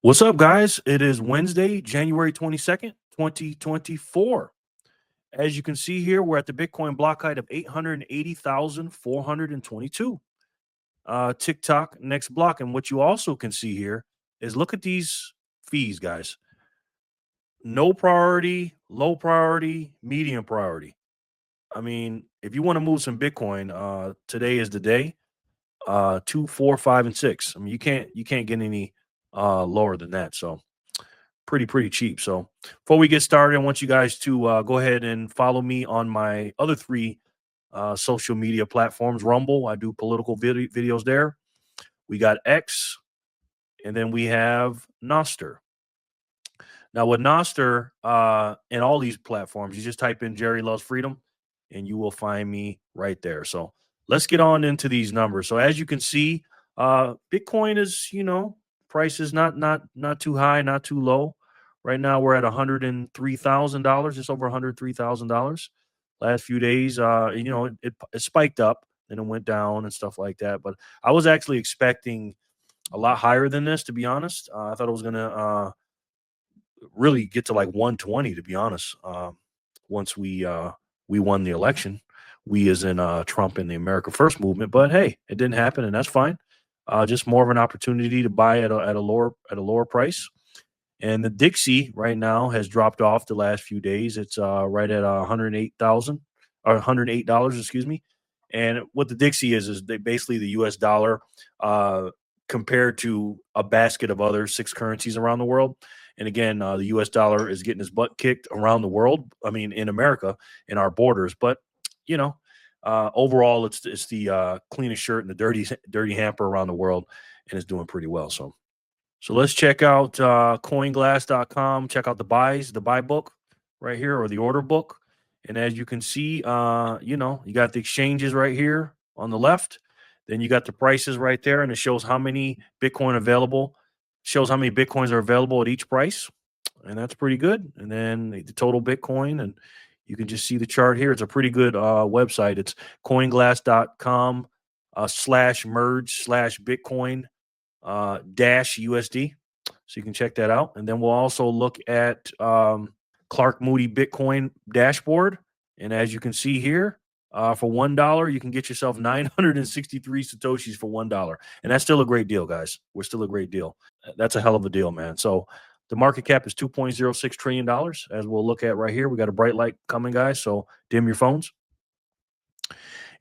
What's up, guys? It is Wednesday, January 22nd, 2024. As you can see here, we're at the Bitcoin block height of 880,422. TikTok next block. And what you also can see here is look at these fees, guys. No priority, low priority, medium priority. I mean, if you want to move some Bitcoin, today is the day. 2, 4, 5, and 6. I mean, you can't get any lower than that. So pretty cheap. So before we get started, I want you guys to go ahead and follow me on my other three social media platforms. Rumble, I do political videos there. We got X, and then we have NOSTR. Now with NOSTR and all these platforms, you just type in Jerry Loves Freedom, and you will find me right there. So let's get on into these numbers. So as you can see, Bitcoin is, price is not too high, not too low. Right now we're at $103,000, just over $103,000. Last few days, it spiked up and it went down and stuff like that. But I was actually expecting a lot higher than this, to be honest. I thought it was gonna really get to like 120, to be honest. Once we won the election, we as in Trump and the America First movement. But hey, it didn't happen, and that's fine. Just more of an opportunity to buy at a lower price. And the Dixie right now has dropped off the last few days. It's right at 108,000 or $108, excuse me. And what the Dixie is they basically the U.S. dollar compared to a basket of other six currencies around the world. And again, the U.S. dollar is getting his butt kicked around the world. I mean, in America, in our borders. But you know, overall, it's the cleanest shirt and the dirty hamper around the world, and it's doing pretty well. So let's check out coinglass.com. Check out the buy book right here, or the order book. And as you can see, you got the exchanges right here on the left. Then you got the prices right there, and it shows how many Bitcoin available, shows how many Bitcoins are available at each price. And that's pretty good. And then the total Bitcoin, and you can just see the chart here. It's a pretty good website. It's coinglass.com /merge/Bitcoin dash USD. So you can check that out. And then we'll also look at Clark Moody Bitcoin dashboard. And as you can see here, for $1, you can get yourself 963 Satoshis for $1. And that's still a great deal, guys. We're still a great deal. That's a hell of a deal, man. So the market cap is $2.06 trillion, as we'll look at right here. We got a bright light coming, guys. So dim your phones.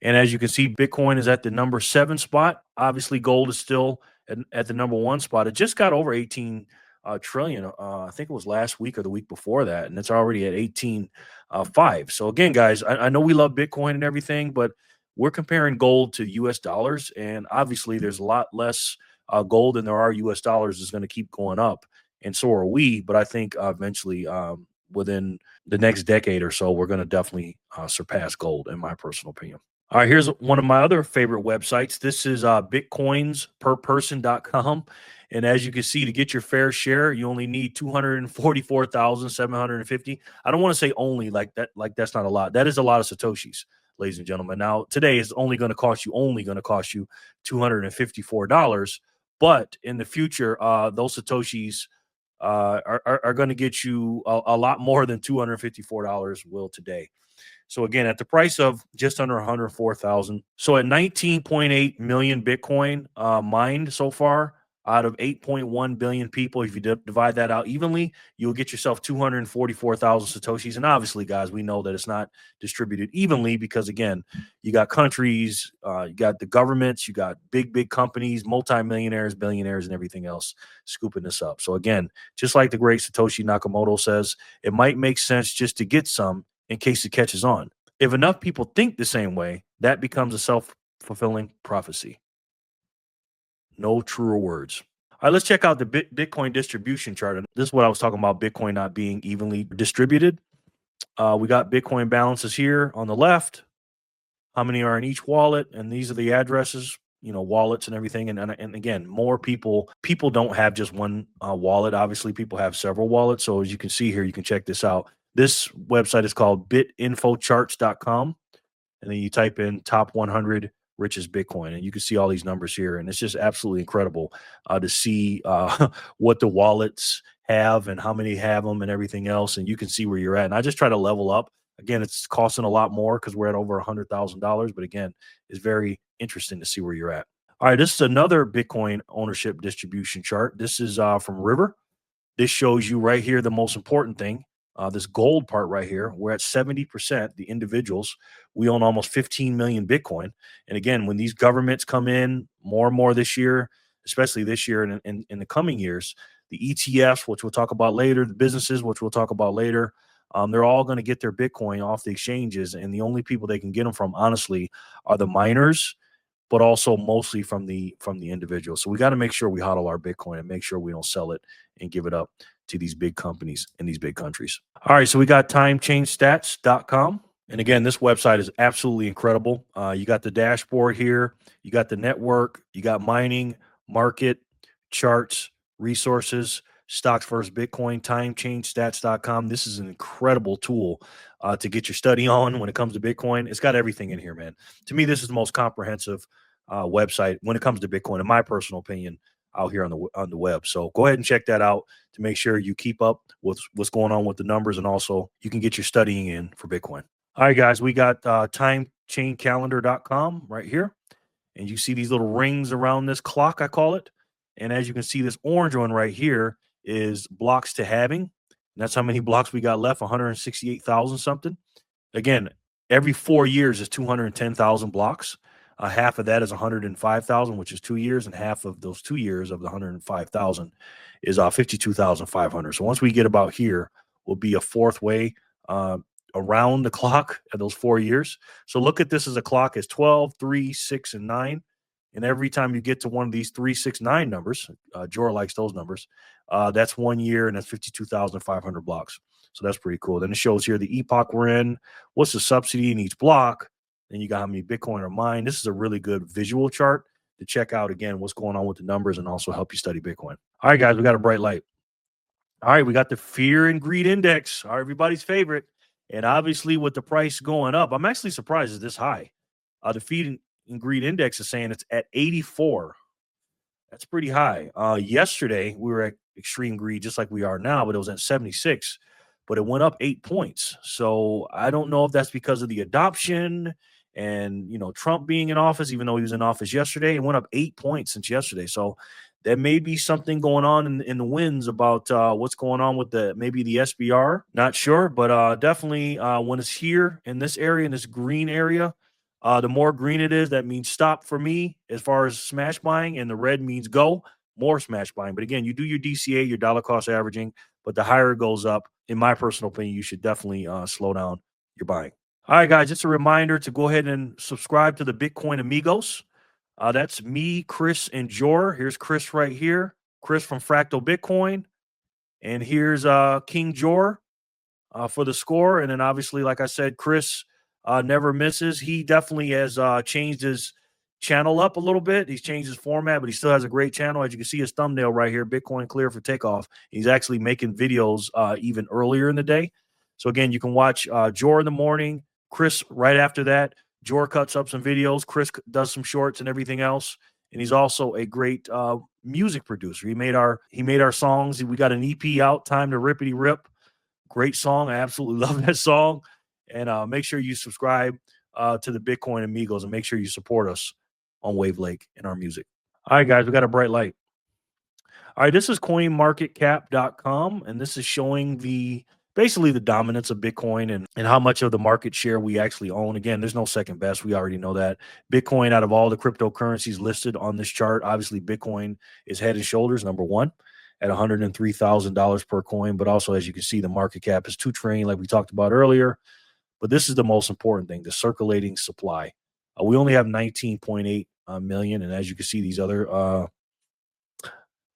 And as you can see, Bitcoin is at the number 7 spot. Obviously, gold is still at the number 1 spot. It just got over 18 trillion. I think it was last week or the week before that, and it's already at 18.5. So again, guys, I know we love Bitcoin and everything, but we're comparing gold to U.S. dollars, and obviously, there's a lot less gold than there are U.S. dollars. Is going to keep going up, and so are we. But I think eventually, within the next decade or so, we're going to definitely surpass gold, in my personal opinion. All right, here's one of my other favorite websites. This is bitcoinsperperson.com. And as you can see, to get your fair share, you only need 244,750. I don't want to say only like that, like that's not a lot. That is a lot of Satoshis, ladies and gentlemen. Now, today is only going to cost you $254. But in the future, those Satoshis are going to get you a lot more than $254 will today. So again, at the price of just under 104,000. So at 19.8 million Bitcoin mined so far out of 8.1 billion people, if you divide that out evenly, you'll get yourself 244,000 Satoshis. And obviously, guys, we know that it's not distributed evenly because, again, you got countries, you got the governments, you got big companies, multimillionaires, billionaires, and everything else scooping this up. So again, just like the great Satoshi Nakamoto says, it might make sense just to get some in case it catches on. If enough people think the same way, that becomes a self-fulfilling prophecy. No truer words. All right, let's check out the Bitcoin distribution chart. And this is what I was talking about, Bitcoin not being evenly distributed. We got Bitcoin balances here on the left. How many are in each wallet? And these are the addresses, wallets and everything. And again, more people don't have just one wallet. Obviously, people have several wallets. So as you can see here, you can check this out. This website is called bitinfocharts.com. And then you type in top 100 richest Bitcoin. And you can see all these numbers here. And it's just absolutely incredible to see what the wallets have and how many have them and everything else. And you can see where you're at. And I just try to level up. Again, it's costing a lot more because we're at over $100,000. But again, it's very interesting to see where you're at. All right, this is another Bitcoin ownership distribution chart. This is from River. This shows you right here the most important thing. This gold part right here, we're at 70%, the individuals. We own almost 15 million Bitcoin. And again, when these governments come in more and more this year, especially this year and in the coming years, the ETFs, which we'll talk about later, the businesses, which we'll talk about later, they're all going to get their Bitcoin off the exchanges. And the only people they can get them from, honestly, are the miners, but also mostly from the individual. So we got to make sure we hodl our Bitcoin and make sure we don't sell it and give it up to these big companies in these big countries. All right, so we got timechainstats.com. And again, this website is absolutely incredible. You got the dashboard here, you got the network, you got mining, market, charts, resources, stocks versus Bitcoin, timechainstats.com. This is an incredible tool to get your study on when it comes to Bitcoin. It's got everything in here, man. To me, this is the most comprehensive website when it comes to Bitcoin, in my personal opinion, out here on the web. So go ahead and check that out to make sure you keep up with what's going on with the numbers, and also you can get your studying in for Bitcoin. All right, guys, we got timechaincalendar.com right here. And you see these little rings around this clock, I call it. And as you can see, this orange one right here is blocks to halving. And that's how many blocks we got left, 168,000 something. Again, every 4 years is 210,000 blocks. Half of that is 105,000, which is 2 years, and half of those 2 years of the 105,000 is 52,500. So once we get about here, we'll be a fourth way around the clock at those 4 years. So look at this as a clock as 12, 3, 6, and 9. And every time you get to one of these 3, 6, 9 numbers, Jor likes those numbers, that's 1 year, and that's 52,500 blocks. So that's pretty cool. Then it shows here the epoch we're in, what's the subsidy in each block, then you got how many Bitcoin are mined. This is a really good visual chart to check out, again, what's going on with the numbers and also help you study Bitcoin. All right, guys, we got a bright light. All right, we got the fear and greed index, everybody's favorite. And obviously, with the price going up, I'm actually surprised it's this high. The fear and greed index is saying it's at 84. That's pretty high. Yesterday, we were at extreme greed, just like we are now, but it was at 76. But it went up 8 points. So I don't know if that's because of the adoption and Trump being in office, even though he was in office yesterday. It went up 8 points since yesterday. So there may be something going on in the winds about what's going on with maybe the SBR. Not sure, but definitely when it's here in this area, in this green area, the more green it is, that means stop for me as far as smash buying, and the red means go, more smash buying. But again, you do your DCA, your dollar cost averaging, but the higher it goes up, in my personal opinion, you should definitely slow down your buying. All right, guys, just a reminder to go ahead and subscribe to the Bitcoin Amigos. That's me, Chris, and Jor. Here's Chris right here. Chris from Fractal Bitcoin. And here's King Jor for the score. And then obviously, like I said, Chris never misses. He definitely has changed his channel up a little bit. He's changed his format, but he still has a great channel. As you can see his thumbnail right here, Bitcoin Clear for Takeoff. He's actually making videos even earlier in the day. So again, you can watch Jor in the morning, Chris right after that. Jor cuts up some videos. Chris does some shorts and everything else. And he's also a great music producer. He made our songs. We got an EP out, Time to Rippity Rip. Great song. I absolutely love that song. And make sure you subscribe to the Bitcoin Amigos, and make sure you support us on Wave Lake and our music. All right, guys, we got a bright light. All right, this is coinmarketcap.com, and this is showing basically the dominance of Bitcoin and how much of the market share we actually own. Again, there's no second best. We already know that. Bitcoin, out of all the cryptocurrencies listed on this chart, obviously Bitcoin is head and shoulders number one at $103,000 per coin. But also, as you can see, the market cap is $2 trillion, like we talked about earlier. But this is the most important thing, the circulating supply. We only have 19.8 million. And as you can see, these other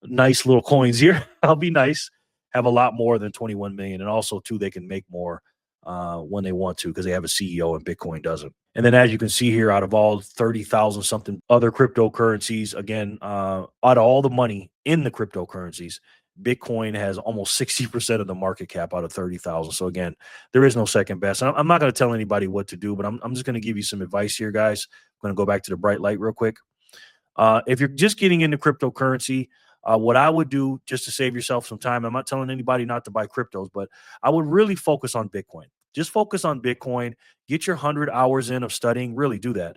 nice little coins here, I'll be nice, have a lot more than 21 million. And also, too, they can make more when they want to, because they have a CEO and Bitcoin doesn't. And then as you can see here, out of all 30,000 something other cryptocurrencies, again, out of all the money in the cryptocurrencies, Bitcoin has almost 60% of the market cap out of 30,000. So again, there is no second best. And I'm not going to tell anybody what to do, but I'm just going to give you some advice here, guys. going to go back to the bright light real quick. If you're just getting into cryptocurrency, what I would do just to save yourself some time, I'm not telling anybody not to buy cryptos, but I would really focus on Bitcoin. Just focus on Bitcoin. Get your 100 hours in of studying. Really do that.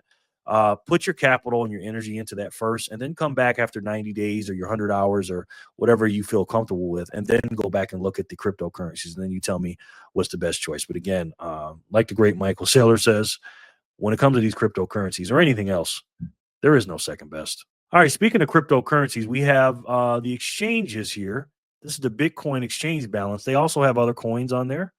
Put your capital and your energy into that first, and then come back after 90 days or your 100 hours or whatever you feel comfortable with, and then go back and look at the cryptocurrencies. And then you tell me what's the best choice. But again, like the great Michael Saylor says, when it comes to these cryptocurrencies or anything else, there is no second best. All right, speaking of cryptocurrencies, we have the exchanges here. This is the Bitcoin exchange balance. They also have other coins on there.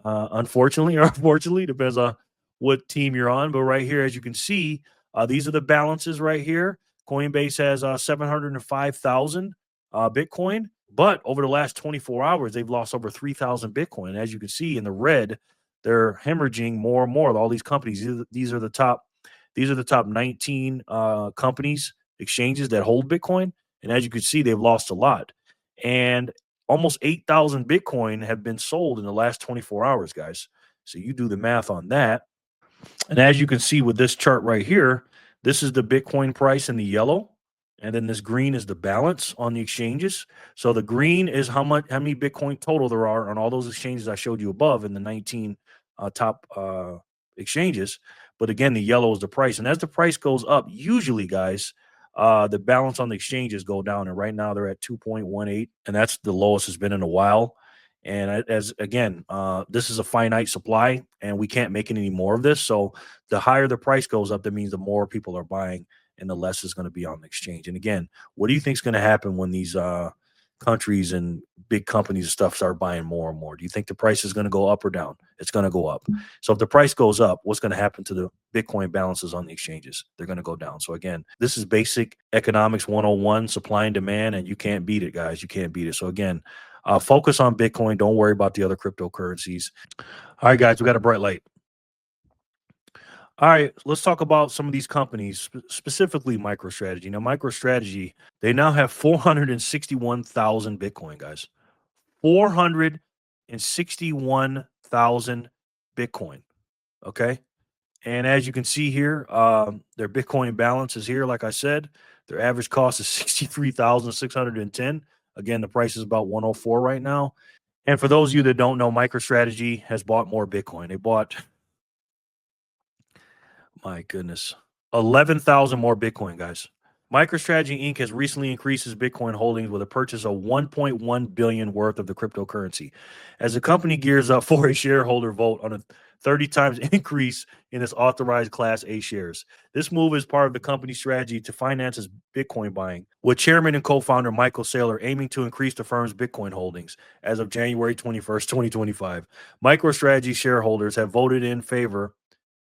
Unfortunately, or unfortunately, depends on what team you're on. But right here, as you can see, these are the balances right here. Coinbase has 705,000 Bitcoin, but over the last 24 hours, they've lost over 3,000 Bitcoin. As you can see in the red, they're hemorrhaging more and more. All these companies, these are the top. These are the top 19 companies, exchanges that hold Bitcoin. And as you can see, they've lost a lot. And almost 8,000 Bitcoin have been sold in the last 24 hours, guys. So you do the math on that. And as you can see with this chart right here, this is the Bitcoin price in the yellow. And then this green is the balance on the exchanges. So the green is how many Bitcoin total there are on all those exchanges I showed you above in the 19 top exchanges. But again, the yellow is the price. And as the price goes up, usually, guys, the balance on the exchanges go down. And right now they're at 2.18. And that's the lowest it's been in a while. And as again, this is a finite supply, and we can't make any more of this. So the higher the price goes up, that means the more people are buying, and the less is going to be on the exchange. And again, what do you think is going to happen when these countries and big companies and stuff start buying more and more? Do you think the price is going to go up or down? It's going to go up. So if the price goes up, what's going to happen to the Bitcoin balances on the exchanges? They're going to go down. So again, this is basic economics 101, supply and demand, and you can't beat it, guys. You can't beat it. So again, focus on Bitcoin. Don't worry about the other cryptocurrencies. All right, guys, we got a bright light. All right, let's talk about some of these companies, specifically MicroStrategy. Now, MicroStrategy, they now have 461,000 Bitcoin, guys. 461,000 Bitcoin. Okay. And as you can see here, their Bitcoin balance is here. Like I said, their average cost is 63,610. Again, the price is about 104 right now. And for those of you that don't know, MicroStrategy has bought more Bitcoin. They bought, my goodness, 11,000 more Bitcoin, guys. MicroStrategy Inc. has recently increased its Bitcoin holdings with a purchase of 1.1 billion worth of the cryptocurrency. As the company gears up for a shareholder vote on a 30 times increase in its authorized Class A shares. This move is part of the company's strategy to finance its Bitcoin buying, with chairman and co-founder Michael Saylor aiming to increase the firm's Bitcoin holdings as of January 21st, 2025. MicroStrategy shareholders have voted in favor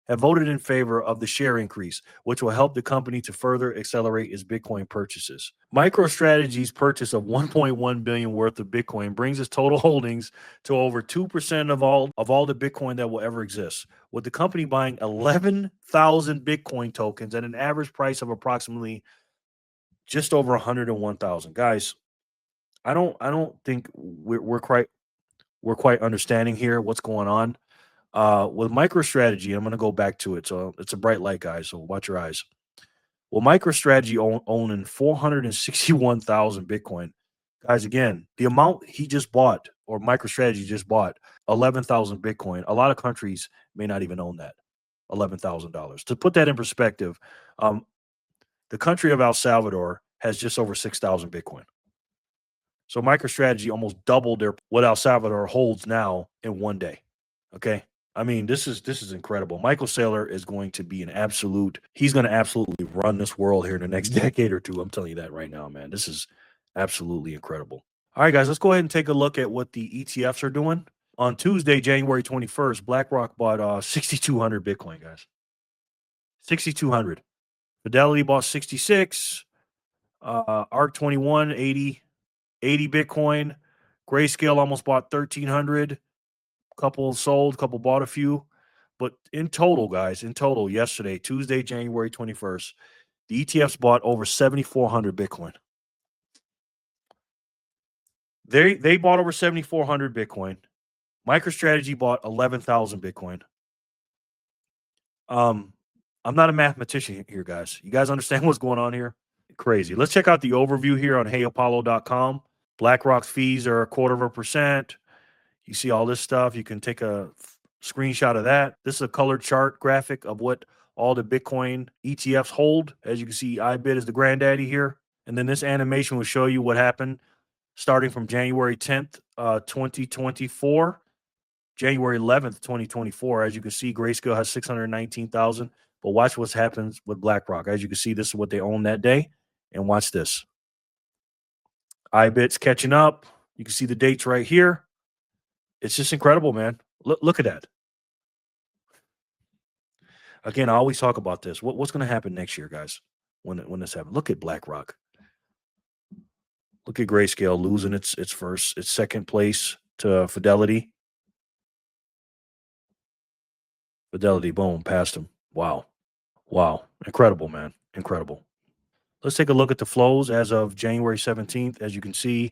of the share increase, which will help the company to further accelerate its Bitcoin purchases. MicroStrategy's purchase of 1.1 billion worth of Bitcoin brings its total holdings to over 2% of all the Bitcoin that will ever exist, with the company buying 11,000 Bitcoin tokens at an average price of approximately just over 101,000. Guys, I don't think we're quite understanding here what's going on. With MicroStrategy, I'm going to go back to it. So it's a bright light, guys. So watch your eyes. Well, MicroStrategy owning 461,000 Bitcoin, guys. Again, the amount he just bought, or MicroStrategy just bought, 11,000 Bitcoin. A lot of countries may not even own that, $11,000. To put that in perspective, the country of El Salvador has just over 6,000 Bitcoin. So MicroStrategy almost doubled what El Salvador holds now in one day. Okay. I mean, this is incredible. Michael Saylor is going to be he's going to absolutely run this world here in the next decade or two. I'm telling you that right now, man. This is absolutely incredible. All right, guys, let's go ahead and take a look at what the ETFs are doing. On Tuesday, January 21st, BlackRock bought 6,200 Bitcoin, guys. 6,200. Fidelity bought 66. ARC 21, 80 Bitcoin. Grayscale almost bought 1,300. Couple sold, couple bought a few. But in total, guys, yesterday, Tuesday, January 21st, the ETFs bought over 7,400 Bitcoin. They bought over 7,400 Bitcoin. MicroStrategy bought 11,000 Bitcoin. I'm I'm not a mathematician here, guys. You guys understand what's going on here? Crazy. Let's check out the overview here on heyapollo.com. BlackRock's fees are 0.25%. You see all this stuff. You can take a screenshot of that. This is a colored chart graphic of what all the Bitcoin ETFs hold. As you can see, IBIT is the granddaddy here. And then this animation will show you what happened starting from January 10th, 2024, January 11th, 2024. As you can see, Grayscale has 619,000. But watch what happens with BlackRock. As you can see, this is what they own that day. And watch this. IBIT's catching up. You can see the dates right here. It's just incredible, man. Look at that. Again, I always talk about this. What's going to happen next year, guys, when this happens? Look at BlackRock. Look at Grayscale losing its second place to Fidelity. Fidelity, boom, passed them. Wow. Wow. Incredible, man. Incredible. Let's take a look at the flows as of January 17th. As you can see,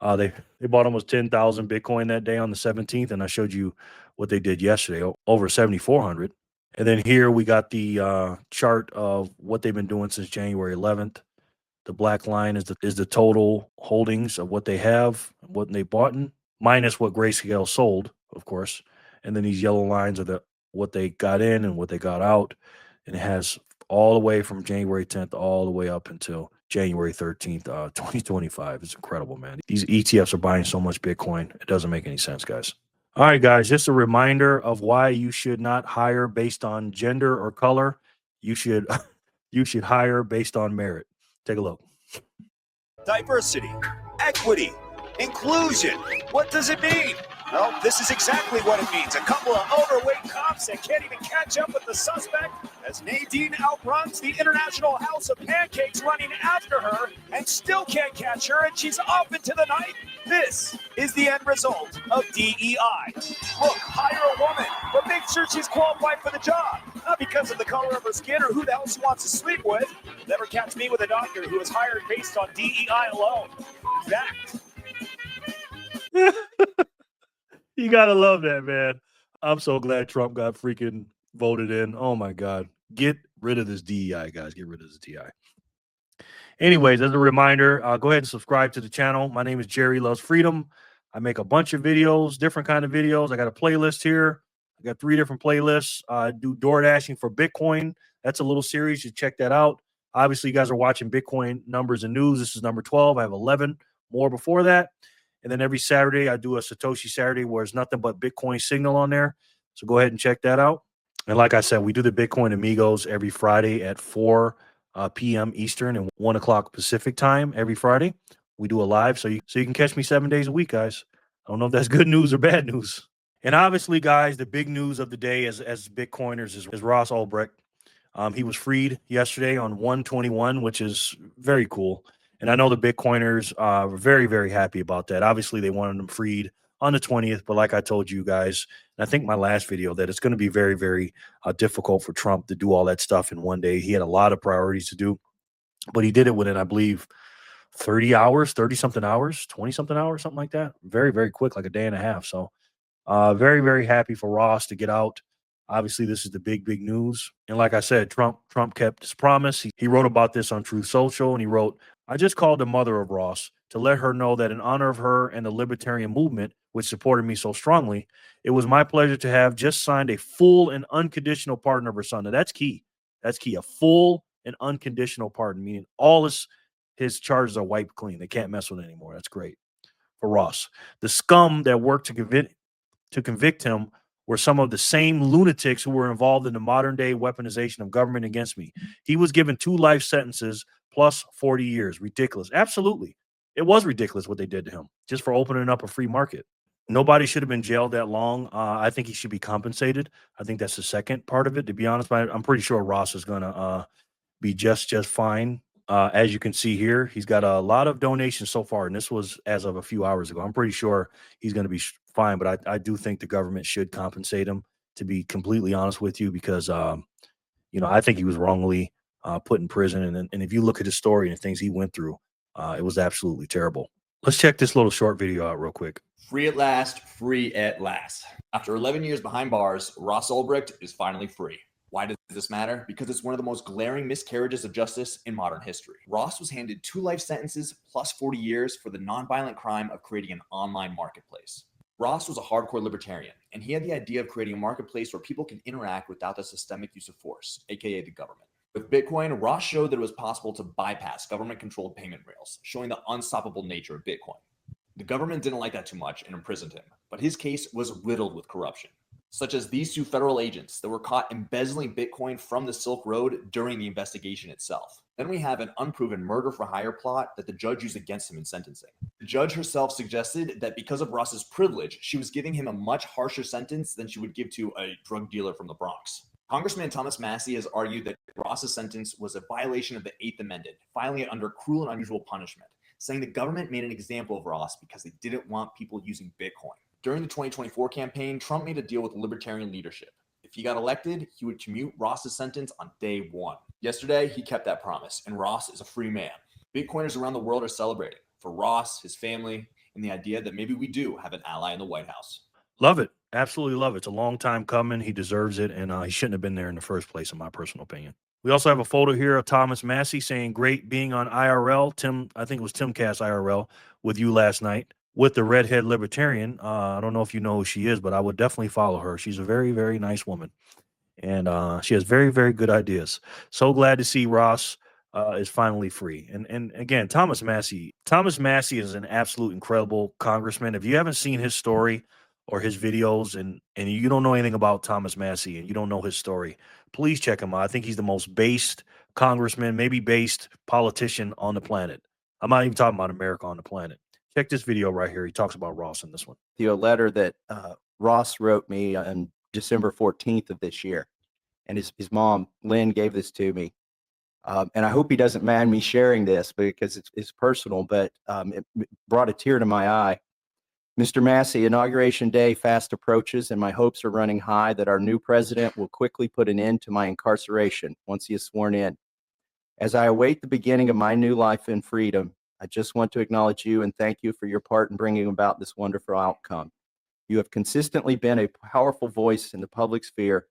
they bought almost 10,000 Bitcoin that day on the 17th, and I showed you what they did yesterday, over 7,400. And then here we got the chart of what they've been doing since January 11th. The black line is the total holdings of what they have, what they bought in, minus what Grayscale sold, of course. And then these yellow lines are what they got in and what they got out. And it has all the way from January 10th all the way up until January 13th, 2025. It's incredible, man. These ETFs are buying so much Bitcoin. It doesn't make any sense, guys. All right, guys, just a reminder of why you should not hire based on gender or color. You should hire based on merit. Take a look. Diversity, equity, inclusion. What does it mean? Well, this is exactly what it means. A couple of overweight cops that can't even catch up with the suspect as Nadine outruns the International House of Pancakes running after her and still can't catch her, and she's off into the night. This is the end result of DEI. Look, hire a woman, but make sure she's qualified for the job. Not because of the color of her skin or who the hell she wants to sleep with. Never catch me with a doctor who was hired based on DEI alone. Fact. You gotta love that, man. I'm so glad Trump got freaking voted in. Oh my God. Get rid of this DEI, guys. Get rid of this DEI. Anyways, as a reminder, go ahead and subscribe to the channel. My name is Jerry Loves Freedom. I make a bunch of videos, different kind of videos. I got a playlist here. I got 3 different playlists. I do door dashing for Bitcoin. That's a little series. You check that out. Obviously, you guys are watching Bitcoin numbers and news. This is number 12. I have 11 more before that. And then every Saturday, I do a Satoshi Saturday where it's nothing but Bitcoin signal on there. So go ahead and check that out. And like I said, we do the Bitcoin Amigos every Friday at 4 p.m. Eastern and 1 o'clock Pacific time every Friday. We do a live, so you can catch me 7 days a week, guys. I don't know if that's good news or bad news. And obviously, guys, the big news of the day as Bitcoiners is Ross Ulbricht. He was freed yesterday on 1/21, which is very cool. And I know the Bitcoiners were very, very happy about that. Obviously, they wanted him freed on the 20th. But like I told you guys, and I think my last video, that it's going to be very, very difficult for Trump to do all that stuff in one day. He had a lot of priorities to do, but he did it within, I believe, 30 hours, 30-something hours, 20-something hours, something like that. Very, very quick, like a day and a half. So very, very happy for Ross to get out. Obviously, this is the big, big news. And like I said, Trump kept his promise. He wrote about this on Truth Social, and he wrote, "I just called the mother of Ross to let her know that in honor of her and the libertarian movement, which supported me so strongly, it was my pleasure to have just signed a full and unconditional pardon of her son." Now, that's key. That's key. A full and unconditional pardon, meaning all his charges are wiped clean. They can't mess with it anymore. That's great for Ross. The scum that worked to convict him were some of the same lunatics who were involved in the modern day weaponization of government against me. He was given 2 life sentences plus 40 years. Ridiculous. Absolutely. It was ridiculous what they did to him just for opening up a free market. Nobody should have been jailed that long. I think he should be compensated. I think that's the second part of it. To be honest, I'm pretty sure Ross is going to be just fine. As you can see here, he's got a lot of donations so far, and this was as of a few hours ago. I'm pretty sure he's going to be fine, but I do think the government should compensate him, to be completely honest with you, because I think he was wrongly put in prison, and if you look at his story and the things he went through, it was absolutely terrible. Let's check this little short video out real quick. Free at last, free at last. After 11 years behind bars, Ross Ulbricht is finally free. Why does this matter? Because it's one of the most glaring miscarriages of justice in modern history. Ross was handed 2 life sentences plus 40 years for the nonviolent crime of creating an online marketplace. Ross was a hardcore libertarian, and he had the idea of creating a marketplace where people can interact without the systemic use of force, aka the government. With Bitcoin, Ross showed that it was possible to bypass government-controlled payment rails, showing the unstoppable nature of Bitcoin. The government didn't like that too much and imprisoned him, but his case was riddled with corruption, such as these 2 federal agents that were caught embezzling Bitcoin from the Silk Road during the investigation itself. Then we have an unproven murder-for-hire plot that the judge used against him in sentencing. The judge herself suggested that because of Ross's privilege, she was giving him a much harsher sentence than she would give to a drug dealer from the Bronx. Congressman Thomas Massie has argued that Ross's sentence was a violation of the 8th Amendment, filing it under cruel and unusual punishment, saying the government made an example of Ross because they didn't want people using Bitcoin. During the 2024 campaign, Trump made a deal with libertarian leadership. If he got elected, he would commute Ross's sentence on day 1. Yesterday, he kept that promise, and Ross is a free man. Bitcoiners around the world are celebrating for Ross, his family, and the idea that maybe we do have an ally in the White House. Love it. Absolutely love it. It's a long time coming. He deserves it, and he shouldn't have been there in the first place, in my personal opinion. We also have a photo here of Thomas Massie saying, great being on IRL. Tim, I think it was Timcast IRL with you last night with the redhead libertarian. I don't know if you know who she is, but I would definitely follow her. She's a very, very nice woman, and she has very, very good ideas. So glad to see Ross is finally free. And again, Thomas Massie is an absolute incredible congressman. If you haven't seen his story or his videos and you don't know anything about Thomas Massie and you don't know his story, please check him out. I think he's the most based congressman, maybe based politician on the planet. I'm not even talking about America, on the planet. Check this video right here. He talks about Ross in this one. A letter that Ross wrote me on December 14th of this year. And his mom, Lynn, gave this to me. And I hope he doesn't mind me sharing this because it's personal, but it brought a tear to my eye. Mr. Massie, Inauguration Day fast approaches, and my hopes are running high that our new president will quickly put an end to my incarceration once he is sworn in. As I await the beginning of my new life in freedom, I just want to acknowledge you and thank you for your part in bringing about this wonderful outcome. You have consistently been a powerful voice in the public sphere,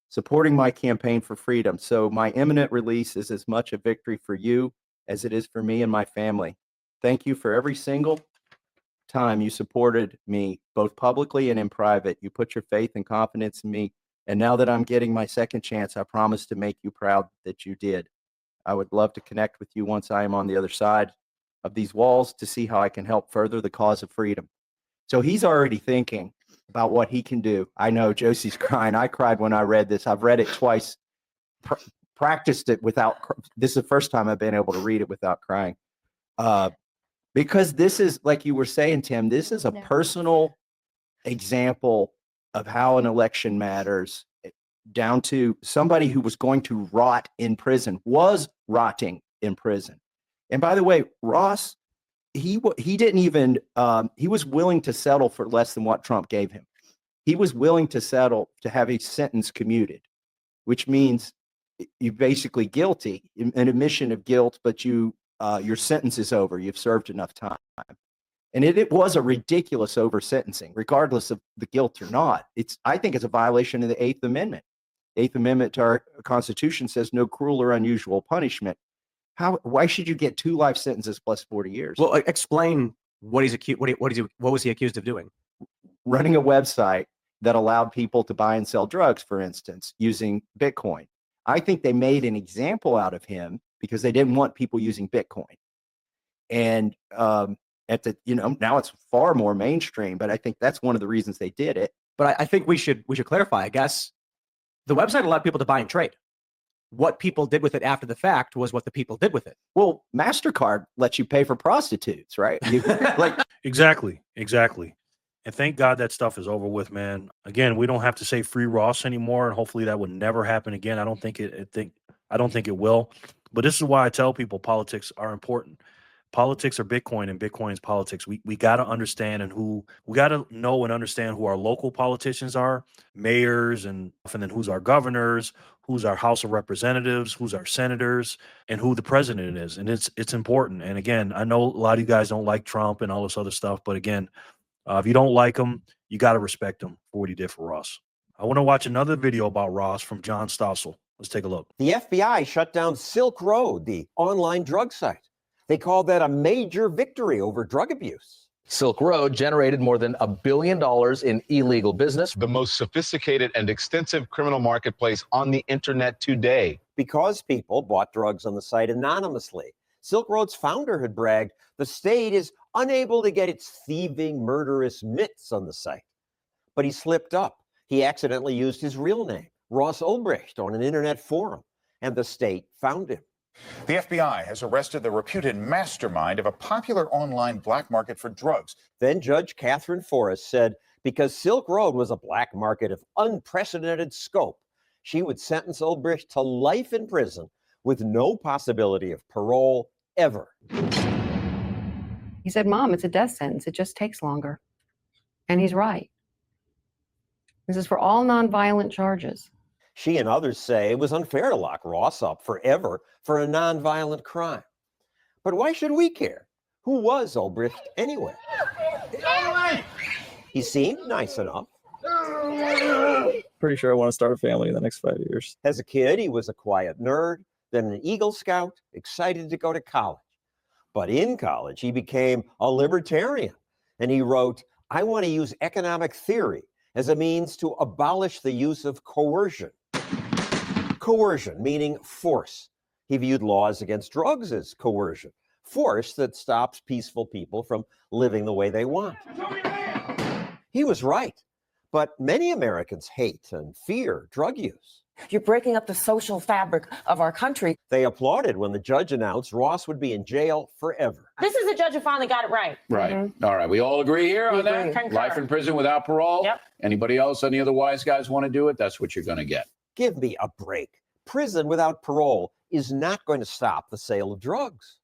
supporting my campaign for freedom. So my imminent release is as much a victory for you as it is for me and my family. Thank you for every single time you supported me, both publicly and in private. You put your faith and confidence in me. And now that I'm getting my second chance, I promise to make you proud that you did. I would love to connect with you once I am on the other side of these walls to see how I can help further the cause of freedom. So he's already thinking about what he can do. I know Josie's crying. I cried when I read this. I've read it twice, practiced it without. This is the first time I've been able to read it without crying. Because this is, like you were saying, Tim, this is a personal example of how an election matters, down to somebody who was going to rot in prison, was rotting in prison. And by the way, Ross, he didn't even, he was willing to settle for less than what Trump gave him. He was willing to settle to have a sentence commuted, which means you're basically guilty, an admission of guilt, but your sentence is over. You've served enough time. And it was a ridiculous over sentencing, regardless of the guilt or not. I think it's a violation of the 8th Amendment. The 8th Amendment to our Constitution says no cruel or unusual punishment. Why should you get 2 life sentences plus 40 years? Well, explain what he's accused. What was he accused of doing? Running a website that allowed people to buy and sell drugs, for instance, using Bitcoin. I think they made an example out of him because they didn't want people using Bitcoin. And now it's far more mainstream, but I think that's one of the reasons they did it. But I think we should clarify. I guess the website allowed people to buy and trade. What people did with it after the fact was what the people did with it. Well, MasterCard lets you pay for prostitutes, right? Exactly. And thank God that stuff is over with, man. Again, we don't have to say free Ross anymore, and hopefully that would never happen again. I don't think it will. But this is why I tell people politics are important. Politics are Bitcoin, and Bitcoin's politics. We got to understand we got to know and understand who our local politicians are, mayors, and then who's our governors, who's our House of Representatives, who's our senators, and who the president is. And it's important. And again, I know a lot of you guys don't like Trump and all this other stuff, but again, if you don't like him, you got to respect him for what he did for us. I want to watch another video about Ross from John Stossel. Let's take a look. The FBI shut down Silk Road, the online drug site. They called that a major victory over drug abuse. Silk Road generated more than $1 billion in illegal business. The most sophisticated and extensive criminal marketplace on the internet today. Because people bought drugs on the site anonymously. Silk Road's founder had bragged, the state is unable to get its thieving, murderous mitts on the site. But he slipped up. He accidentally used his real name, Ross Ulbricht, on an internet forum, and the state found him. The FBI has arrested the reputed mastermind of a popular online black market for drugs. Then Judge Catherine Forrest said because Silk Road was a black market of unprecedented scope, she would sentence Ulbricht to life in prison with no possibility of parole ever. He said, Mom, it's a death sentence. It just takes longer. And he's right. This is for all nonviolent charges. She and others say it was unfair to lock Ross up forever for a nonviolent crime. But why should we care? Who was Ulbricht anyway? He seemed nice enough. Pretty sure I want to start a family in the next 5 years. As a kid, he was a quiet nerd, then an Eagle Scout, excited to go to college. But in college, he became a libertarian. And he wrote, I want to use economic theory as a means to abolish the use of coercion. Coercion, meaning force. He viewed laws against drugs as coercion, force that stops peaceful people from living the way they want. He was right, but many Americans hate and fear drug use. You're breaking up the social fabric of our country. They applauded when the judge announced Ross would be in jail forever. This is the judge who finally got it right. Right. Mm-hmm. All right. We all agree here on that? Concur. Life in prison without parole? Yep. Anybody else, any other wise guys want to do it? That's what you're going to get. Give me a break. Prison without parole is not going to stop the sale of drugs.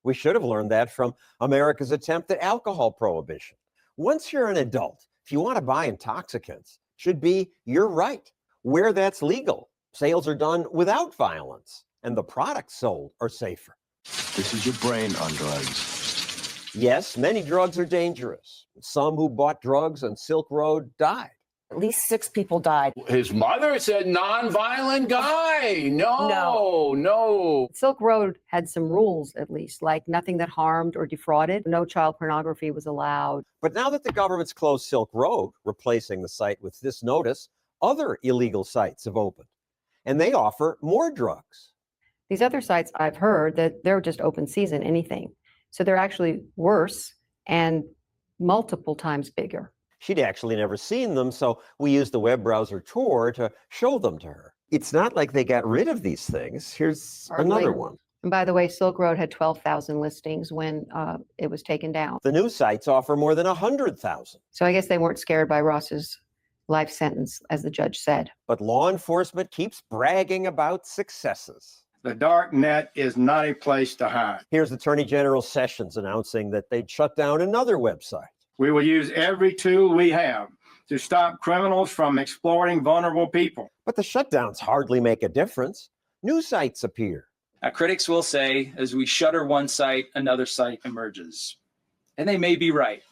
We should have learned that from America's attempt at alcohol prohibition. Once you're an adult, if you want to buy intoxicants, it should be your right. Where that's legal, sales are done without violence, and the products sold are safer. This is your brain on drugs. Yes, many drugs are dangerous. Some who bought drugs on Silk Road died. At least 6 people died. His mother said non-violent guy. No. Silk Road had some rules, at least, like nothing that harmed or defrauded. No child pornography was allowed. But now that the government's closed Silk Road, replacing the site with this notice, other illegal sites have opened, and they offer more drugs. These other sites, I've heard that they're just open season, anything. So they're actually worse and multiple times bigger. She'd actually never seen them, so we used the web browser tour to show them to her. It's not like they got rid of these things. Here's another one. And by the way, Silk Road had 12,000 listings when it was taken down. The new sites offer more than 100,000. So I guess they weren't scared by Ross's life sentence, as the judge said. But law enforcement keeps bragging about successes. The dark net is not a place to hide. Here's Attorney General Sessions announcing that they'd shut down another website. We will use every tool we have to stop criminals from exploiting vulnerable people. But the shutdowns hardly make a difference. New sites appear. Critics will say, as we shutter one site, another site emerges. And they may be right.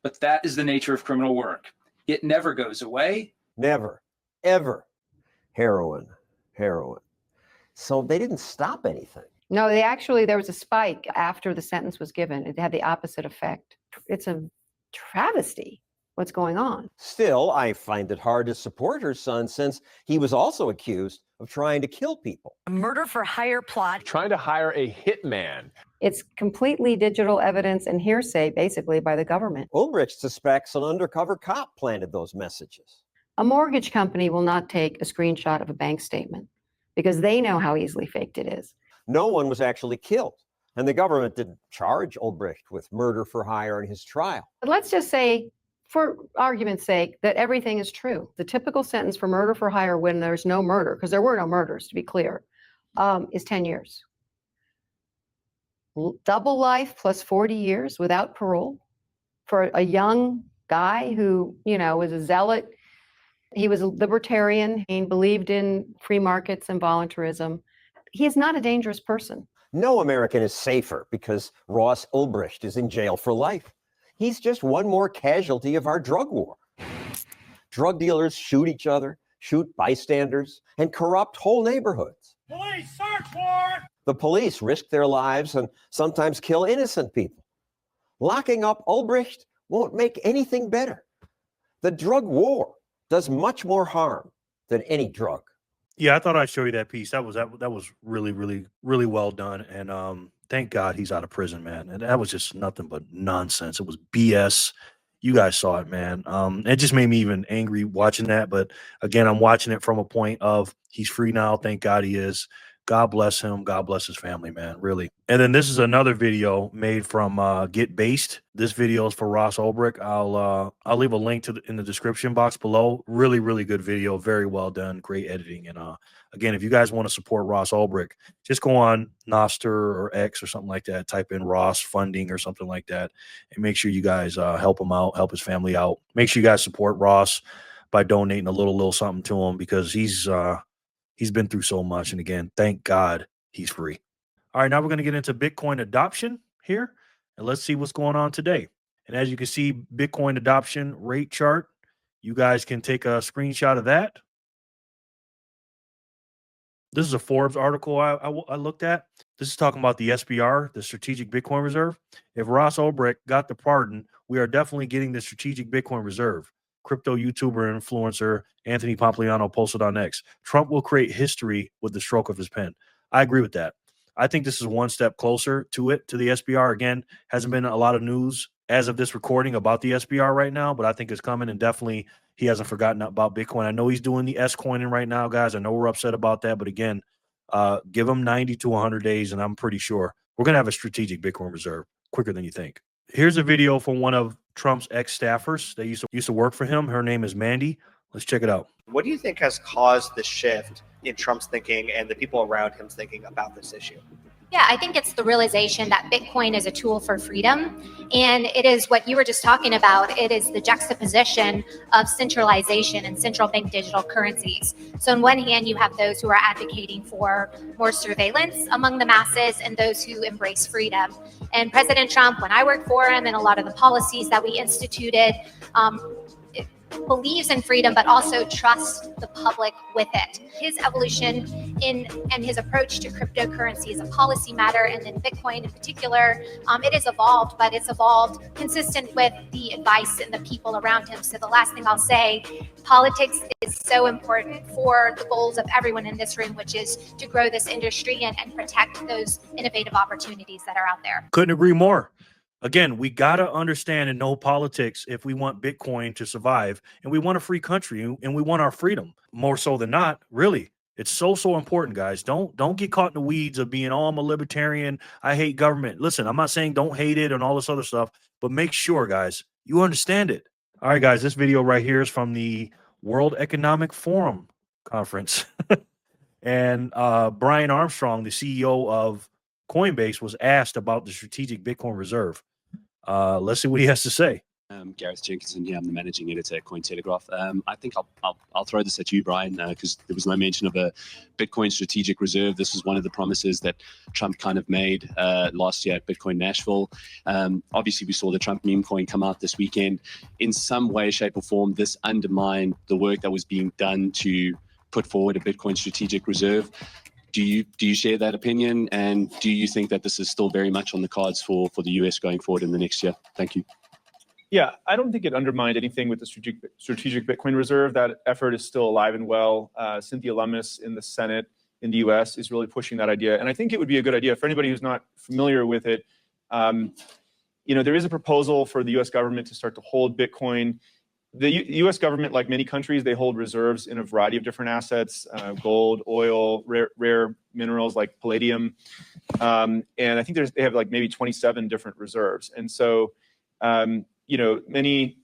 But that is the nature of criminal work. It never goes away. Never, ever. Heroin. So they didn't stop anything. No, there was a spike after the sentence was given. It had the opposite effect. It's a travesty what's going on. Still, I find it hard to support her son since he was also accused of trying to kill people. A murder for hire plot. Trying to hire a hitman. It's completely digital evidence and hearsay, basically, by the government. Ulbricht suspects an undercover cop planted those messages. A mortgage company will not take a screenshot of a bank statement because they know how easily faked it is. No one was actually killed, and the government didn't charge Ulbricht with murder for hire in his trial. But let's just say, for argument's sake, that everything is true. The typical sentence for murder for hire when there's no murder, because there were no murders, to be clear, is 10 years. Double life plus 40 years without parole for a young guy who, was a zealot. He was a libertarian. He believed in free markets and voluntarism. He is not a dangerous person. No American is safer because Ross Ulbricht is in jail for life. He's just one more casualty of our drug war. Drug dealers shoot each other, shoot bystanders, and corrupt whole neighborhoods. Police, search warrant! The police risk their lives and sometimes kill innocent people. Locking up Ulbricht won't make anything better. The drug war does much more harm than any drug. Yeah, I thought I'd show you that piece. That was really, really, really well done. And thank God he's out of prison, man. And that was just nothing but nonsense. It was BS. You guys saw it, man. It just made me even angry watching that. But again, I'm watching it from a point of he's free now. Thank God he is. God bless him. God bless his family, man. Really. And then this is another video made from Get Based. This video is for Ross Ulbricht. I'll leave a link in the description box below. Really, really good video. Very well done. Great editing. And again, if you guys want to support Ross Ulbricht, just go on NOSTR or X or something like that. Type in Ross funding or something like that, and make sure you guys help him out, help his family out. Make sure you guys support Ross by donating a little something to him, because he's been through so much. And again, thank God he's free. All right, now we're going to get into Bitcoin adoption here, and let's see what's going on today. And as you can see, Bitcoin adoption rate chart. You guys can take a screenshot of that. This is a Forbes article I looked at. This is talking about the SBR, the Strategic Bitcoin Reserve. If Ross Ulbricht got the pardon, we are definitely getting the Strategic Bitcoin Reserve. Crypto YouTuber and influencer Anthony Pompliano posted on X. Trump will create history with the stroke of his pen. I agree with that. I think this is one step closer to it, to the SBR. Again, hasn't been a lot of news as of this recording about the SBR right now, but I think it's coming, and definitely he hasn't forgotten about Bitcoin. I know he's doing the S coining right now, guys. I know we're upset about that, but again, give him 90 to 100 days, and I'm pretty sure we're going to have a strategic Bitcoin reserve quicker than you think. Here's a video from one of Trump's ex-staffers that used to work for him. Her name is Mandy. Let's check it out. What do you think has caused the shift in Trump's thinking and the people around him thinking about this issue? Yeah, I think it's the realization that Bitcoin is a tool for freedom. And it is what you were just talking about. It is the juxtaposition of centralization and central bank digital currencies. So on one hand, you have those who are advocating for more surveillance among the masses and those who embrace freedom. And President Trump, when I worked for him, and a lot of the policies that we instituted, believes in freedom, but also trusts the public with it. His evolution and his approach to cryptocurrency is a policy matter, and then Bitcoin in particular, it has evolved, but it's evolved consistent with the advice and the people around him. So the last thing I'll say, politics is so important for the goals of everyone in this room, which is to grow this industry and protect those innovative opportunities that are out there. Couldn't agree more. Again, we got to understand and know politics if we want Bitcoin to survive, and we want a free country, and we want our freedom more so than not. Really, it's so important, guys. Don't get caught in the weeds of being, oh, I'm a libertarian, I hate government. Listen, I'm not saying don't hate it and all this other stuff, but make sure, guys, you understand it. All right, guys, this video right here is from the World Economic Forum conference. And Brian Armstrong, the CEO of Coinbase, was asked about the strategic Bitcoin reserve. Let's see what he has to say. Gareth Jenkinson here. I'm the managing editor at Cointelegraph. I think I'll throw this at you, Brian, because there was no mention of a Bitcoin strategic reserve. This is one of the promises that Trump kind of made last year at Bitcoin Nashville. Obviously, we saw the Trump meme coin come out this weekend. In some way, shape, or form, this undermined the work that was being done to put forward a Bitcoin strategic reserve. Do you share that opinion, and do you think that this is still very much on the cards for the US going forward in the next year? Thank you. Yeah, I don't think it undermined anything with the strategic Bitcoin reserve. That effort is still alive and well. Cynthia Lummis in the Senate in the US is really pushing that idea, and I think it would be a good idea for anybody who's not familiar with it. There is a proposal for the US government to start to hold Bitcoin. The U.S. government, like many countries, they hold reserves in a variety of different assets, gold, oil, rare minerals like palladium. And I think they have like maybe 27 different reserves. And so, many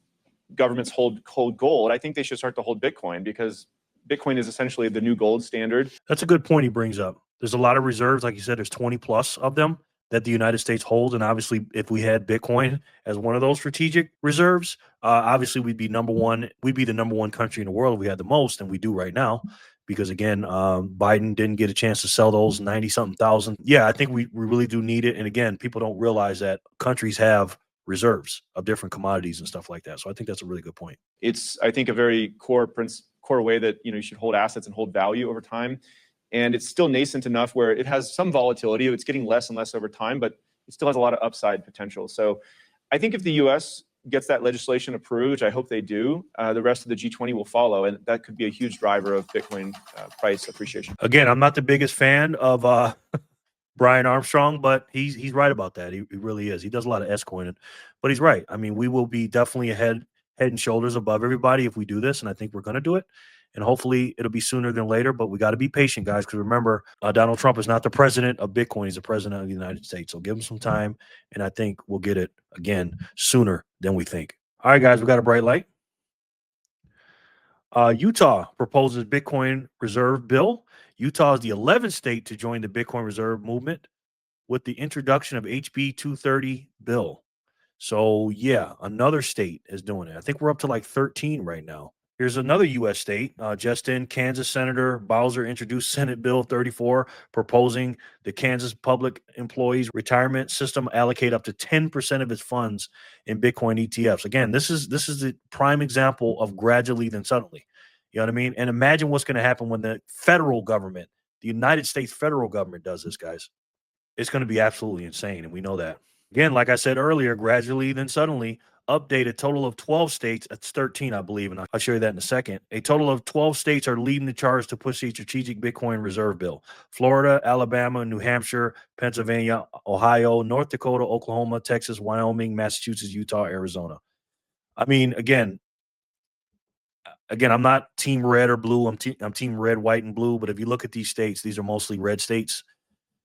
governments hold gold. I think they should start to hold Bitcoin, because Bitcoin is essentially the new gold standard. That's a good point he brings up. There's a lot of reserves. Like you said, there's 20 plus of them that the United States holds. And obviously, if we had Bitcoin as one of those strategic reserves, obviously we'd be number one. We'd be the number one country in the world if we had the most, and we do right now. Because again, Biden didn't get a chance to sell those 90-something thousand. Yeah, I think we really do need it. And again, people don't realize that countries have reserves of different commodities and stuff like that. So I think that's a really good point. It's, I think, a very core way that you should hold assets and hold value over time. And it's still nascent enough where it has some volatility. It's getting less and less over time, but it still has a lot of upside potential. So I think if the U.S. gets that legislation approved, which I hope they do, the rest of the G20 will follow, and that could be a huge driver of Bitcoin price appreciation. Again, I'm not the biggest fan of Brian Armstrong, but he's right about that. He really is. He does a lot of S coining, but he's right. I mean, we will be definitely head and shoulders above everybody if we do this, and I think we're going to do it. And hopefully it'll be sooner than later, but we got to be patient, guys, because remember, Donald Trump is not the president of Bitcoin. He's the president of the United States. So give him some time, and I think we'll get it, again, sooner than we think. All right, guys, we got a bright light. Utah proposes Bitcoin reserve bill. Utah is the 11th state to join the Bitcoin reserve movement with the introduction of HB 230 bill. So, yeah, another state is doing it. I think we're up to like 13 right now. Here's another U.S. state. Just in, Kansas Senator Bowser introduced Senate Bill 34, proposing the Kansas Public Employees Retirement System allocate up to 10% of its funds in Bitcoin ETFs. Again, this is the prime example of gradually then suddenly. You know what I mean? And imagine what's going to happen when the federal government, the United States federal government, does this, guys. It's going to be absolutely insane, and we know that. Again, like I said earlier, gradually then suddenly, update a total of 12 states. It's 13, I believe, and I'll show you that in a second. A total of 12 states are leading the charge to push the strategic Bitcoin reserve bill. Florida, Alabama, New Hampshire, Pennsylvania, Ohio, North Dakota, Oklahoma, Texas, Wyoming, Massachusetts, Utah, Arizona. I mean, again, I'm not team red or blue. I'm team red, white, and blue. But if you look at these states, these are mostly red states.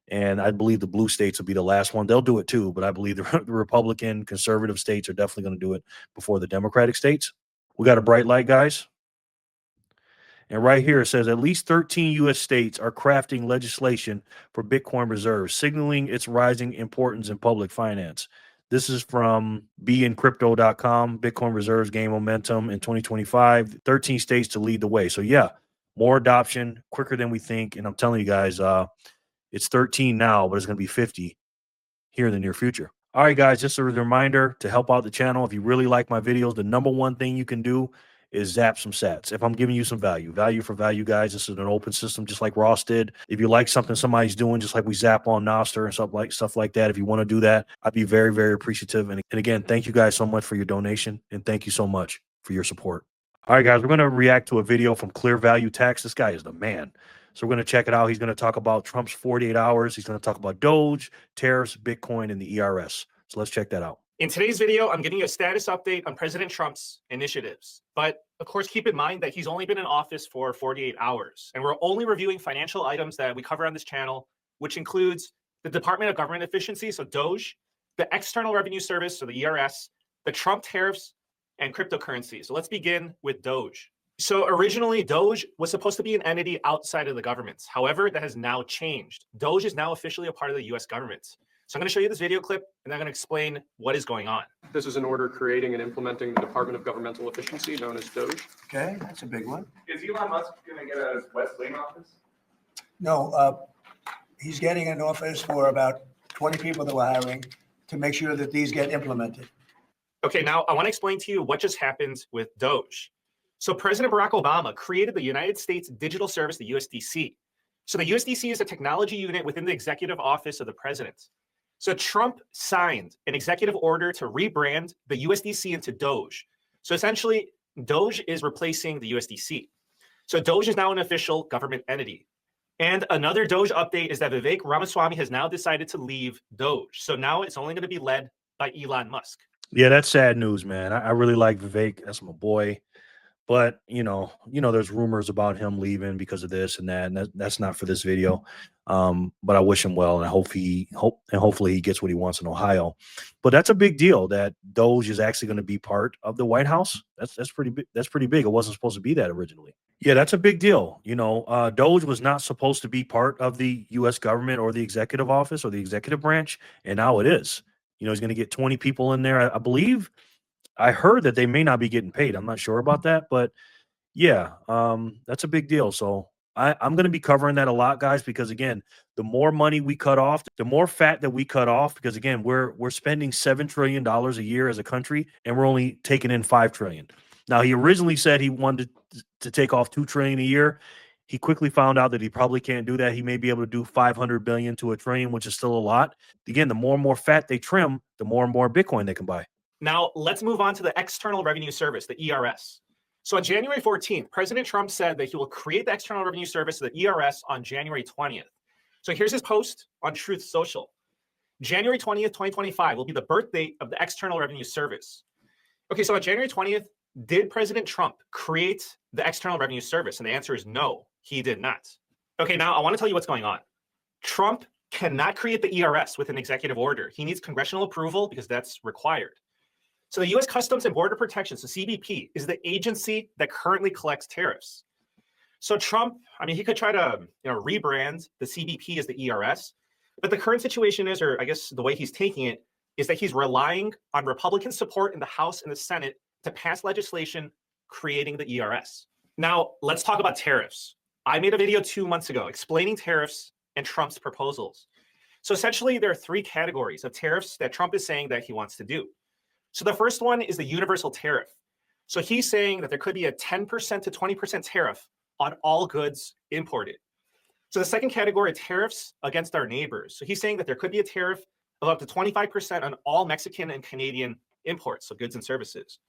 And I believe the blue states will be the last one. They'll do it too, but I believe the Republican conservative states are definitely going to do it before the Democratic states. We got a bright light, guys. And right here it says at least 13 U.S. states are crafting legislation for Bitcoin reserves, signaling its rising importance in public finance. This is from bncrypto.com. Bitcoin reserves gain momentum in 2025. 13 states to lead the way. So yeah, more adoption quicker than we think. And I'm telling you guys, it's 13 now, but it's going to be 50 here in the near future. All right, guys, just a reminder to help out the channel. If you really like my videos, the number one thing you can do is zap some sats. If I'm giving you some value for value, guys, this is an open system, just like Ross did. If you like something somebody's doing, just like we zap on NOSTR and stuff like that, if you want to do that, I'd be very, very appreciative. And again, thank you guys so much for your donation, and thank you so much for your support. All right, guys, we're going to react to a video from Clear Value Tax. This guy is the man. So we're going to check it out. He's going to talk about Trump's 48 hours. He's going to talk about Doge, tariffs, Bitcoin, and the ERS. So let's check that out. In today's video, I'm giving you a status update on President Trump's initiatives. But of course, keep in mind that he's only been in office for 48 hours. And we're only reviewing financial items that we cover on this channel, which includes the Department of Government Efficiency, so Doge, the External Revenue Service, so the ERS, the Trump tariffs, and cryptocurrency. So let's begin with Doge. So originally, Doge was supposed to be an entity outside of the government. However, that has now changed. Doge is now officially a part of the U.S. government. So I'm going to show you this video clip, and I'm going to explain what is going on. This is an order creating and implementing the Department of Governmental Efficiency, known as Doge. Okay, that's a big one. Is Elon Musk going to get a West Wing office? No, he's getting an office for about 20 people that we're hiring to make sure that these get implemented. Okay, now I want to explain to you what just happened with Doge. So President Barack Obama created the United States Digital Service, the USDC. So the USDC is a technology unit within the executive office of the president. So Trump signed an executive order to rebrand the USDC into Doge. So essentially, Doge is replacing the USDC. So Doge is now an official government entity. And another Doge update is that Vivek Ramaswamy has now decided to leave Doge. So now it's only going to be led by Elon Musk. Yeah, that's sad news, man. I really like Vivek. That's my boy. But, you know, there's rumors about him leaving because of this and that, and that's not for this video. But I wish him well, and hopefully he gets what he wants in Ohio. But that's a big deal that Doge is actually going to be part of the White House. That's pretty big. That's pretty big. It wasn't supposed to be that originally. Yeah, that's a big deal. Doge was not supposed to be part of the U.S. government or the executive office or the executive branch, and now it is. He's going to get 20 people in there. I believe. I heard that they may not be getting paid. I'm not sure about that, but yeah, that's a big deal. So I'm going to be covering that a lot, guys, because again, the more money we cut off, the more fat that we cut off, because again, we're spending $7 trillion a year as a country, and we're only taking in $5 trillion. Now, he originally said he wanted to take off $2 trillion a year. He quickly found out that he probably can't do that. He may be able to do 500 billion to $1 trillion, which is still a lot. Again, the more and more fat they trim, the more and more Bitcoin they can buy. Now, let's move on to the External Revenue Service, the ERS. So on January 14th, President Trump said that he will create the External Revenue Service, the ERS, on January 20th. So here's his post on Truth Social. January 20th, 2025 will be the birth date of the External Revenue Service. Okay, so on January 20th, did President Trump create the External Revenue Service? And the answer is no, he did not. Okay, now I want to tell you what's going on. Trump cannot create the ERS with an executive order. He needs congressional approval because that's required. So the U.S. Customs and Border Protection, so CBP, is the agency that currently collects tariffs. So Trump, I mean, he could try to rebrand the CBP as the ERS, but the current situation is, or I guess the way he's taking it, is that he's relying on Republican support in the House and the Senate to pass legislation creating the ERS. Now, let's talk about tariffs. I made a video 2 months ago explaining tariffs and Trump's proposals. So essentially, there are 3 categories of tariffs that Trump is saying that he wants to do. So the first one is the universal tariff. So he's saying that there could be a 10% to 20% tariff on all goods imported. So the second category, tariffs against our neighbors. So he's saying that there could be a tariff of up to 25% on all Mexican and Canadian imports, so goods and services.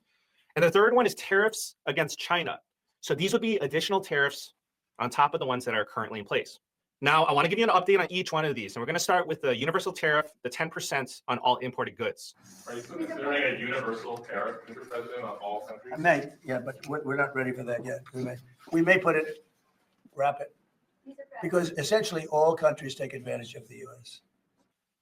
And the third one is tariffs against China. So these would be additional tariffs on top of the ones that are currently in place. Now, I want to give you an update on each one of these. And we're going to start with the universal tariff, the 10% on all imported goods. Are you considering a universal tariff, Mr. President, on all countries? I may, yeah, but we're not ready for that yet. We may wrap it, because essentially all countries take advantage of the U.S.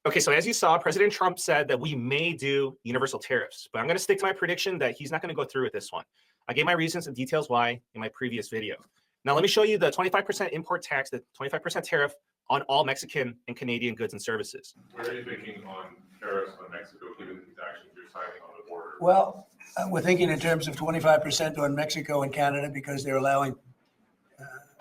Okay, so as you saw, President Trump said that we may do universal tariffs, but I'm going to stick to my prediction that he's not going to go through with this one. I gave my reasons and details why in my previous video. Now, let me show you the 25% import tax, the 25% tariff on all Mexican and Canadian goods and services. Where are you thinking on tariffs on Mexico, given these actions you're signing on the border? Well, we're thinking in terms of 25% on Mexico and Canada, because they're allowing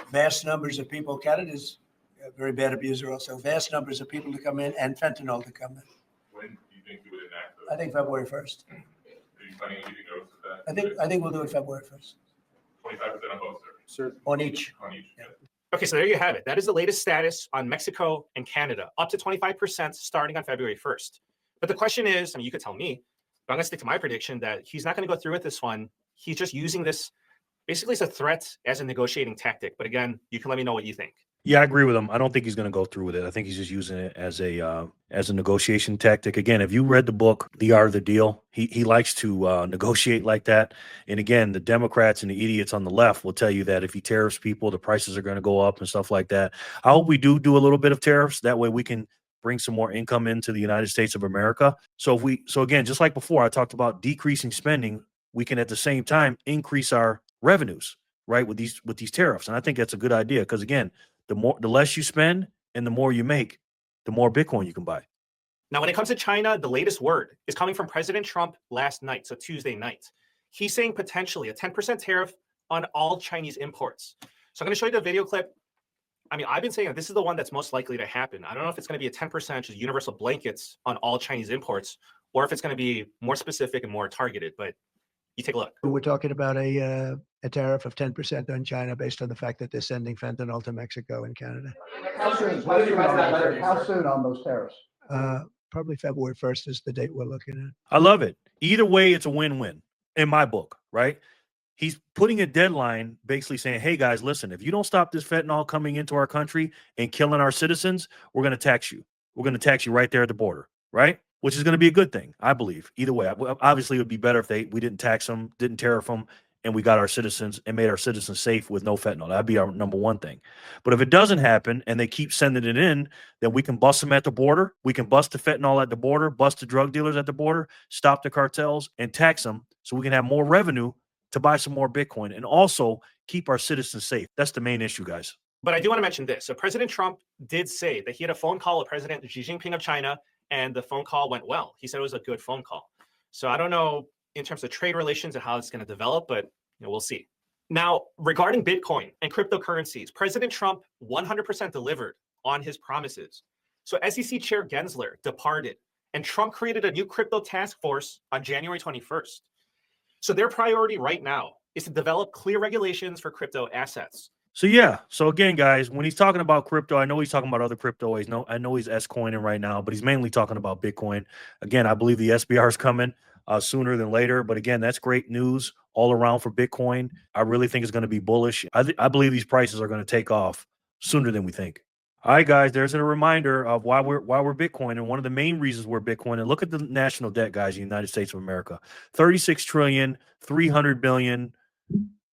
vast numbers of people. Canada's a very bad abuser also. Vast numbers of people to come in and fentanyl to come in. When do you think you would enact those? I think February 1st. Are you planning on leaving notes of that? I think we'll do it February 1st. 25% on both, sir. On each. On each. Yeah. Okay, so there you have it. That is the latest status on Mexico and Canada, up to 25% starting on February 1st. But the question is, I mean, you could tell me, but I'm going to stick to my prediction that he's not going to go through with this one. He's just using this basically as a threat, as a negotiating tactic. But again, you can let me know what you think. Yeah, I agree with him. I don't think he's going to go through with it. I think he's just using it as a negotiation tactic. Again, if you read the book, The Art of the Deal, he likes to negotiate like that. And again, the Democrats and the idiots on the left will tell you that if he tariffs people, the prices are going to go up and stuff like that. I hope we do a little bit of tariffs. That way we can bring some more income into the United States of America. So again, just like before, I talked about decreasing spending, we can at the same time increase our revenues, right, with these tariffs. And I think that's a good idea, because again, the less you spend and the more you make, the more Bitcoin you can buy. Now, when it comes to China, the latest word is coming from President Trump last night, so Tuesday night. He's saying potentially a 10% tariff on all Chinese imports. So I'm going to show you the video clip. I mean, I've been saying that this is the one that's most likely to happen. I don't know if it's going to be a 10% just universal blankets on all Chinese imports, or if it's going to be more specific and more targeted, but you take a look. We're talking about a tariff of 10% on China based on the fact that they're sending fentanyl to Mexico and Canada. How soon on those tariffs? Probably February 1st is the date we're looking at. I love it. Either way, it's a win-win in my book, right? He's putting a deadline, basically saying, hey, guys, listen, if you don't stop this fentanyl coming into our country and killing our citizens, we're going to tax you. We're going to tax you right there at the border, right? Which is going to be a good thing, I believe. Either way, obviously, it would be better if we didn't tax them, didn't tariff them, and we got our citizens and made our citizens safe with no fentanyl. That'd be our number one thing. But if it doesn't happen and they keep sending it in, then we can bust them at the border. We can bust the fentanyl at the border, bust the drug dealers at the border, stop the cartels, and tax them so we can have more revenue to buy some more Bitcoin and also keep our citizens safe. That's the main issue, guys. But I do want to mention this. So President Trump did say that he had a phone call with President Xi Jinping of China, and the phone call went well. He said it was a good phone call. So I don't know in terms of trade relations and how it's going to develop, but we'll see. Now, regarding Bitcoin and cryptocurrencies, President Trump 100% delivered on his promises. So SEC Chair Gensler departed, and Trump created a new crypto task force on January 21st. So their priority right now is to develop clear regulations for crypto assets. So yeah. So again, guys, when he's talking about crypto, I know he's talking about other crypto. I know he's S-coining right now, but he's mainly talking about Bitcoin. Again, I believe the SBR is coming sooner than later. But again, that's great news all around for Bitcoin. I really think it's going to be bullish. I believe these prices are going to take off sooner than we think. All right, guys, there's a reminder of why we're Bitcoin, and one of the main reasons we're Bitcoin. And look at the national debt, guys, in the United States of America. 36 trillion, 300 billion.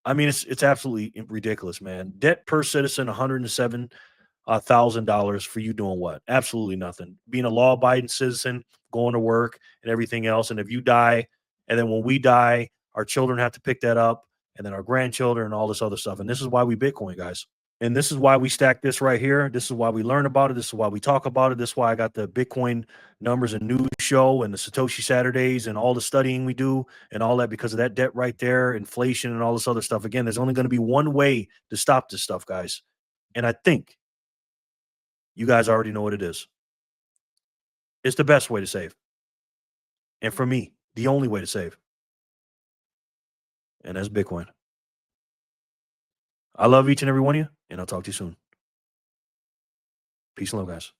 I mean, it's absolutely ridiculous, man. Debt per citizen, $107,000 for you doing what? Absolutely nothing. Being a law-abiding citizen, going to work, and everything else. And if you die, and then when we die, our children have to pick that up, and then our grandchildren and all this other stuff. And this is why we Bitcoin, guys. And this is why we stack this right here. This is why we learn about it. This is why we talk about it. This is why I got the Bitcoin numbers and news show and the Satoshi Saturdays and all the studying we do and all that, because of that debt right there, inflation and all this other stuff. Again, there's only going to be one way to stop this stuff, guys. And I think you guys already know what it is. It's the best way to save. And for me, the only way to save. And that's Bitcoin. I love each and every one of you, and I'll talk to you soon. Peace and love, guys.